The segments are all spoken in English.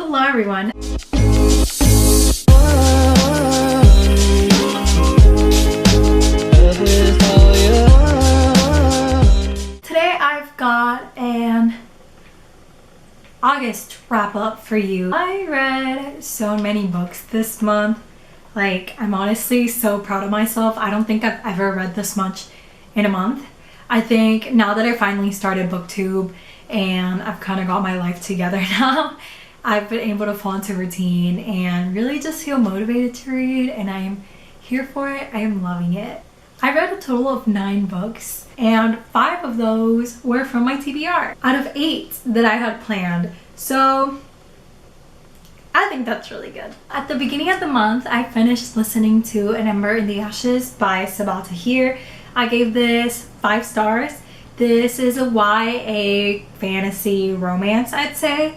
Hello everyone. Today I've got an August wrap up for you. I read so many books this month. Like, I'm honestly so proud of myself. I don't think I've ever read this much in a month. I think now that I finally started BookTube and I've kind of got my life together now, I've been able to fall into routine and really just feel motivated to read, and I am here for it. I am loving it. I read a total of 9 books, and 5 of those were from my TBR out of 8 that I had planned. So I think that's really good. At the beginning of the month, I finished listening to An Ember in the Ashes by Sabaa Tahir. I gave this 5 stars. This is a YA fantasy romance, I'd say.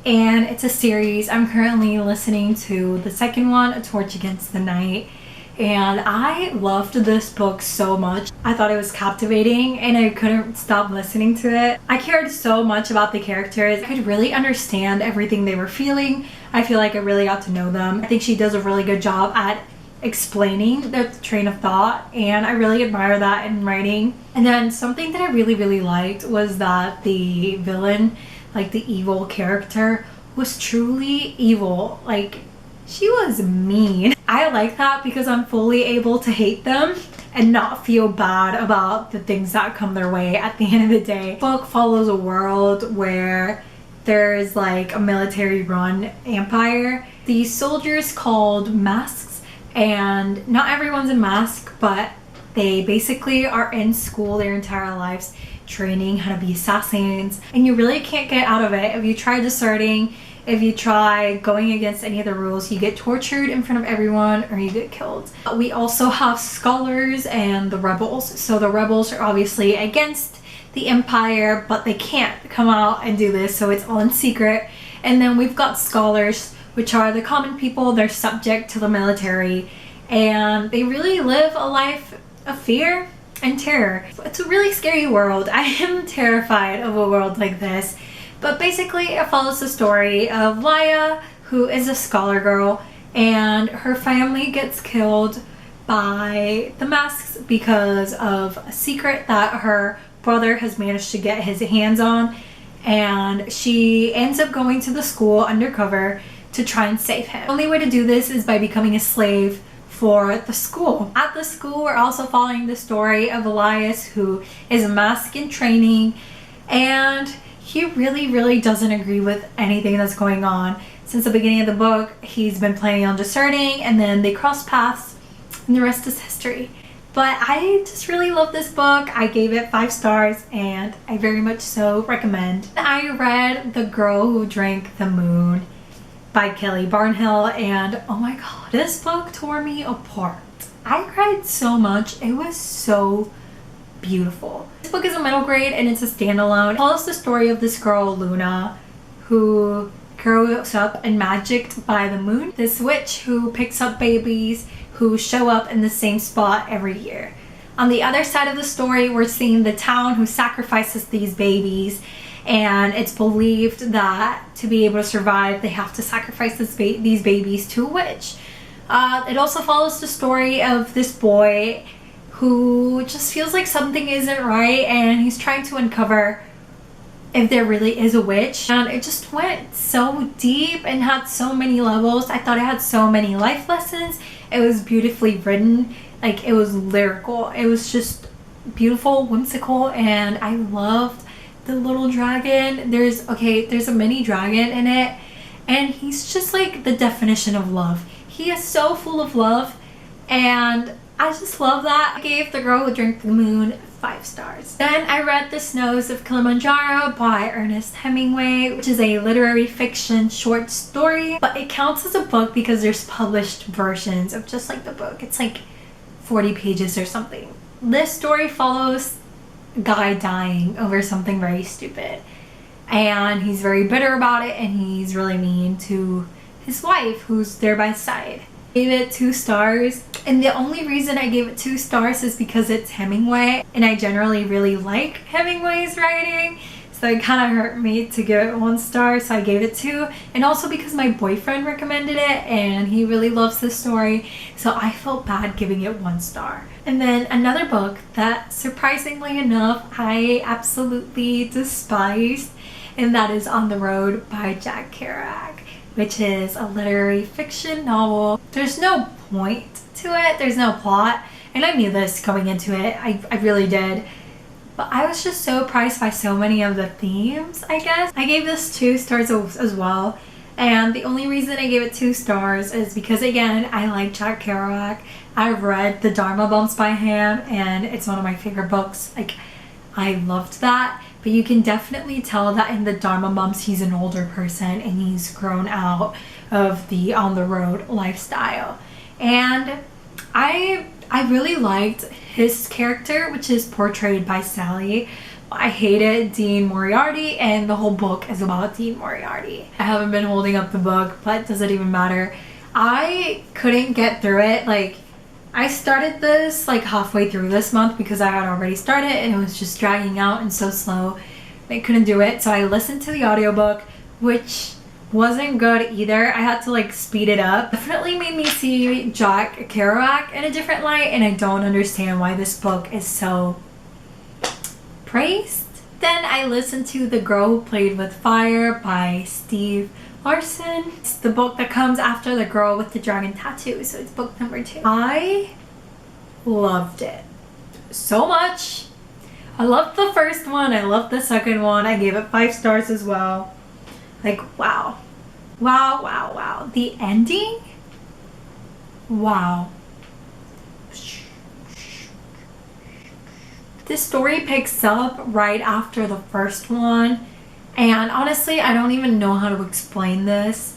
And it's a series. I'm currently listening to the second one, A Torch Against the Night. And I loved this book so much. I thought it was captivating and I couldn't stop listening to it. I cared so much about the characters. I could really understand everything they were feeling. I feel like I really got to know them. I think she does a really good job at explaining the train of thought, and I really admire that in writing. And then something that I really liked was that the villain, like the evil character, was truly evil. Like, she was mean. I like that because I'm fully able to hate them and not feel bad about the things that come their way at the end of the day. The book follows a world where there's like a military run empire. These soldiers called masks, and not everyone's a mask, but they basically are in school their entire lives training how to be assassins, and you really can't get out of it. If you try deserting, if you try going against any of the rules, you get tortured in front of everyone or you get killed. We also have scholars and the rebels. So the rebels are obviously against the empire, but they can't come out and do this, so it's all in secret. And then we've got scholars, which are the common people. They're subject to the military, and they really live a life of fear and terror. It's a really scary world. I am terrified of a world like this. But basically it follows the story of Laya, who is a scholar girl, and her family gets killed by the masks because of a secret that her brother has managed to get his hands on, and she ends up going to the school undercover to try and save him. The only way to do this is by becoming a slave for the school. At the school, we're also following the story of Elias, who is a mask in training, and he really doesn't agree with anything that's going on. Since the beginning of the book, he's been planning on deserting, and then they cross paths, and the rest is history. But I just really love this book. I gave it 5 stars, and I very much so recommend. I read The Girl Who Drank the Moon by Kelly Barnhill, and oh my god, this book tore me apart. I cried so much. It was so beautiful. This book is a middle grade and it's a standalone. It follows the story of this girl, Luna, who grows up and magicked by the moon. This witch who picks up babies who show up in the same spot every year. On the other side of the story, we're seeing the town who sacrifices these babies, and it's believed that to be able to survive, they have to sacrifice these babies to a witch. It also follows the story of this boy who just feels like something isn't right, and he's trying to uncover if there really is a witch. And it just went so deep and had so many levels. I thought it had so many life lessons. It was beautifully written. Like, it was lyrical. It was just beautiful, whimsical, and I loved the little dragon. There's a mini dragon in it, and he's just like the definition of love. He is so full of love, and I just love that. I gave The Girl Who Drank the Moon 5 stars. Then I read The Snows of Kilimanjaro by Ernest Hemingway, which is a literary fiction short story, but it counts as a book because there's published versions of just like the book. It's like 40 pages or something. This story follows a guy dying over something very stupid, and he's very bitter about it, and he's really mean to his wife who's there by his side. Gave it 2 stars, and the only reason I gave it 2 stars is because it's Hemingway, and I generally really like Hemingway's writing, So it kind of hurt me to give it 1 star, so I gave it 2. And also because my boyfriend recommended it and he really loves this story, so I felt bad giving it 1 star. And then another book that surprisingly enough I absolutely despised, and that is On the Road by Jack Kerouac, which is a literary fiction novel. There's no point to it, there's no plot, and I knew this going into it, I really did. But I was just so surprised by so many of the themes, I guess. I gave this 2 stars as well. And the only reason I gave it 2 stars is because, again, I like Jack Kerouac. I've read The Dharma Bumps by him, and it's one of my favorite books. Like, I loved that. But you can definitely tell that in The Dharma Bumps, he's an older person and he's grown out of the on-the-road lifestyle. And I really liked his character, which is portrayed by Sally. I hated Dean Moriarty, and the whole book is about Dean Moriarty. I haven't been holding up the book, but does it even matter? I couldn't get through it. Like, I started this like halfway through this month because I had already started and it was just dragging out and so slow. I couldn't do it, so I listened to the audiobook, which wasn't good either. I had to like speed it up. Definitely made me see Jack Kerouac in a different light, and I don't understand why this book is so praised. Then I listened to The Girl Who Played with Fire by Steve Larson. It's the book that comes after The Girl with the Dragon Tattoo, so it's book number 2. I loved it so much. I loved the first one, I loved the second one. I gave it 5 stars as well. Like, wow. Wow, wow, wow. The ending? Wow. This story picks up right after the first one. And honestly, I don't even know how to explain this.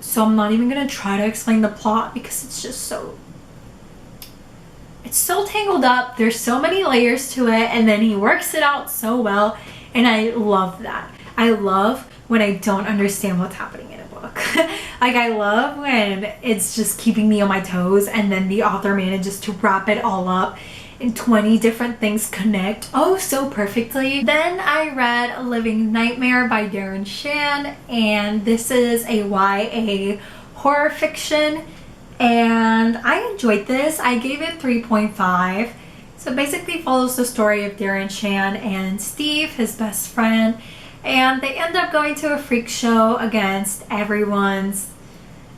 So I'm not even going to try to explain the plot because it's just so... It's so tangled up. There's so many layers to it. And then he works it out so well. And I love that. I love when I don't understand what's happening in a book. Like, I love when it's just keeping me on my toes and then the author manages to wrap it all up and 20 different things connect oh so perfectly. Then I read A Living Nightmare by Darren Shan, and this is a YA horror fiction, and I enjoyed this. I gave it 3.5. So it basically follows the story of Darren Shan and Steve, his best friend, and they end up going to a freak show against everyone's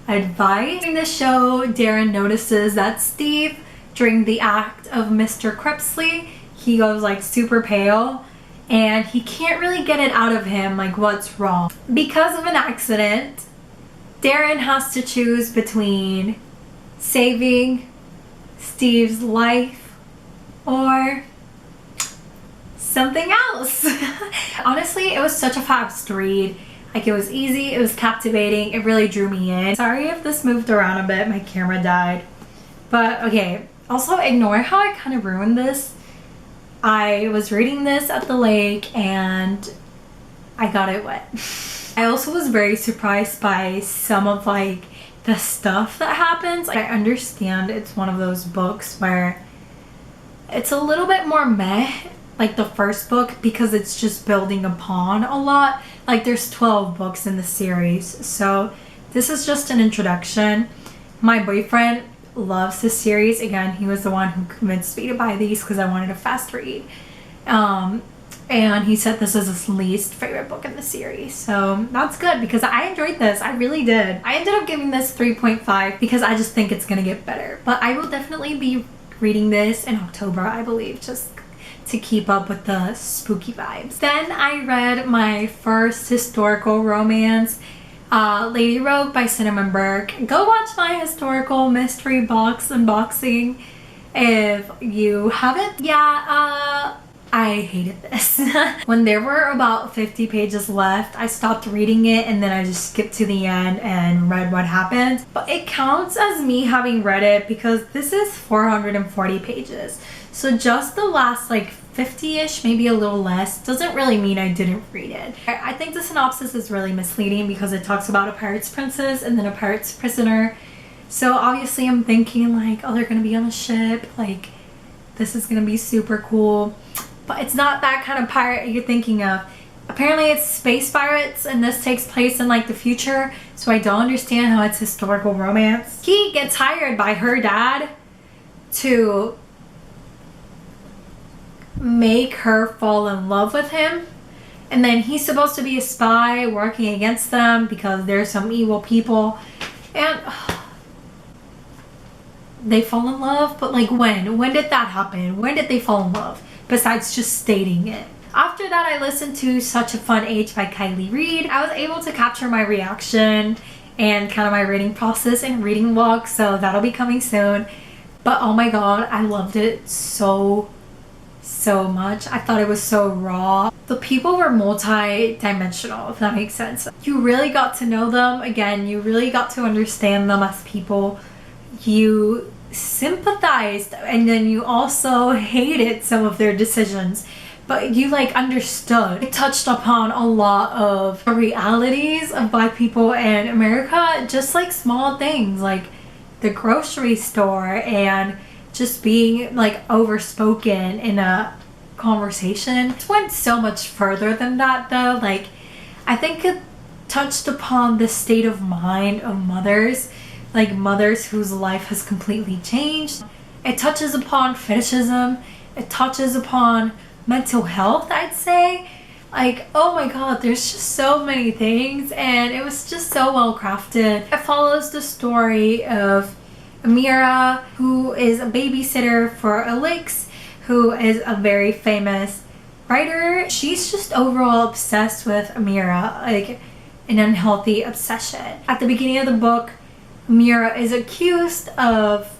advice. In the show, Darren notices that Steve, during the act of Mr. Crepsley, he goes like super pale and he can't really get it out of him like what's wrong. Because of an accident, Darren has to choose between saving Steve's life or something else. Honestly, it was such a fast read. Like, it was easy, it was captivating, it really drew me in. Sorry if this moved around a bit, my camera died. But okay, also ignore how I kind of ruined this. I was reading this at the lake and I got it wet. I also was very surprised by some of like the stuff that happens. I understand it's one of those books where it's a little bit more meh, like the first book, because it's just building upon a lot. Like, there's 12 books in the series, so this is just an introduction. My boyfriend loves this series. Again, he was the one who convinced me to buy these because I wanted a fast read. And he said this is his least favorite book in the series. So that's good because I enjoyed this. I really did. I ended up giving this 3.5 because I just think it's gonna get better. But I will definitely be reading this in October, I believe, just to keep up with the spooky vibes. Then I read my first historical romance, Lady Rogue by Cinnamon Burke. Go watch my historical mystery box unboxing if you haven't. Yeah, I hated this. When there were about 50 pages left, I stopped reading it and then I just skipped to the end and read what happened. But it counts as me having read it because this is 440 pages. So just the last like 50-ish, maybe a little less, doesn't really mean I didn't read it. I think the synopsis is really misleading because it talks about a pirate's princess and then a pirate's prisoner. So obviously I'm thinking like, oh, they're gonna be on a ship, like this is gonna be super cool. But it's not that kind of pirate you're thinking of. apparently it's space pirates, and this takes place in like the future, so I don't understand how it's historical romance. He gets hired by her dad to make her fall in love with him, and then he's supposed to be a spy working against them because there's some evil people, and they fall in love. But like, when did that happen? When did they fall in love besides just stating it? After that, I listened to Such a Fun Age by Kylie Reid. I was able to capture my reaction and kind of my reading process and reading vlog, so that'll be coming soon. But oh my god, I loved it so much. I thought it was so raw. The people were multi-dimensional, if that makes sense. You really got to know them. Again, you really got to understand them as people. You sympathized, and then you also hated some of their decisions, but you like understood. It touched upon a lot of the realities of Black people in America, just like small things like the grocery store and just being like overspoken in a conversation. It went so much further than that though. Like, I think it touched upon the state of mind of mothers, like mothers whose life has completely changed. It touches upon fetishism. It touches upon mental health, I'd say. Like, oh my god, there's just so many things, and it was just so well crafted. It follows the story of Amira, who is a babysitter for Alex, who is a very famous writer. She's just overall obsessed with Amira, like an unhealthy obsession. At the beginning of the book, Amira is accused of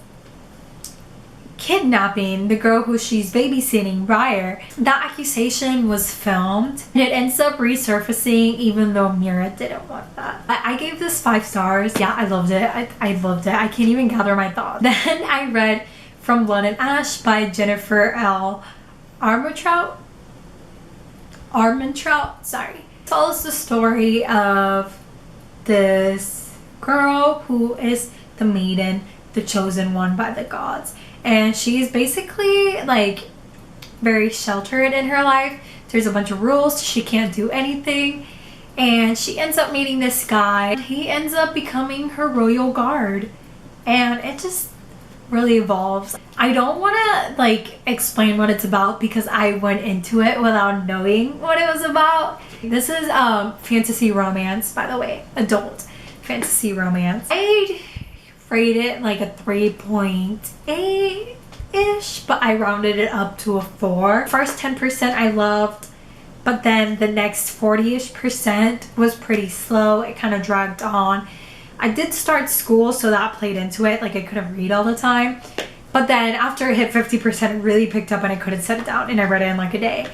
kidnapping the girl who she's babysitting, Briar. That accusation was filmed, and it ends up resurfacing even though Mira didn't want that. I gave this 5 stars. Yeah, I loved it. I loved it. I can't even gather my thoughts. Then I read From Blood and Ash by Jennifer L. Armentrout. Sorry. It follows the story of this girl who is the maiden, the chosen one by the gods. And she's basically like very sheltered in her life. There's a bunch of rules. She can't do anything. And she ends up meeting this guy. He ends up becoming her royal guard. And it just really evolves. I don't want to like explain what it's about because I went into it without knowing what it was about. This is fantasy romance, by the way. Adult fantasy romance. I rate it like a 3.8-ish, but I rounded it up to a 4. First 10% I loved, but then the next 40-ish% was pretty slow. It kind of dragged on. I did start school, so that played into it. Like, I couldn't read all the time. But then after it hit 50%, it really picked up and I couldn't set it down, and I read it in like a day.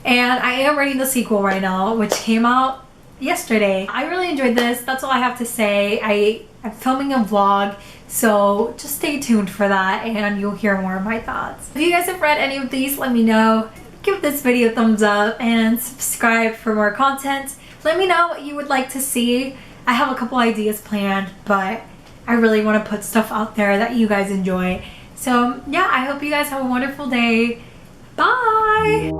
And I am reading the sequel right now, which came out yesterday. I really enjoyed this. That's all I have to say. I'm filming a vlog, so just stay tuned for that and you'll hear more of my thoughts. If you guys have read any of these, let me know. Give this video a thumbs up and subscribe for more content. Let me know what you would like to see. I have a couple ideas planned, but I really want to put stuff out there that you guys enjoy. So yeah, I hope you guys have a wonderful day. Bye!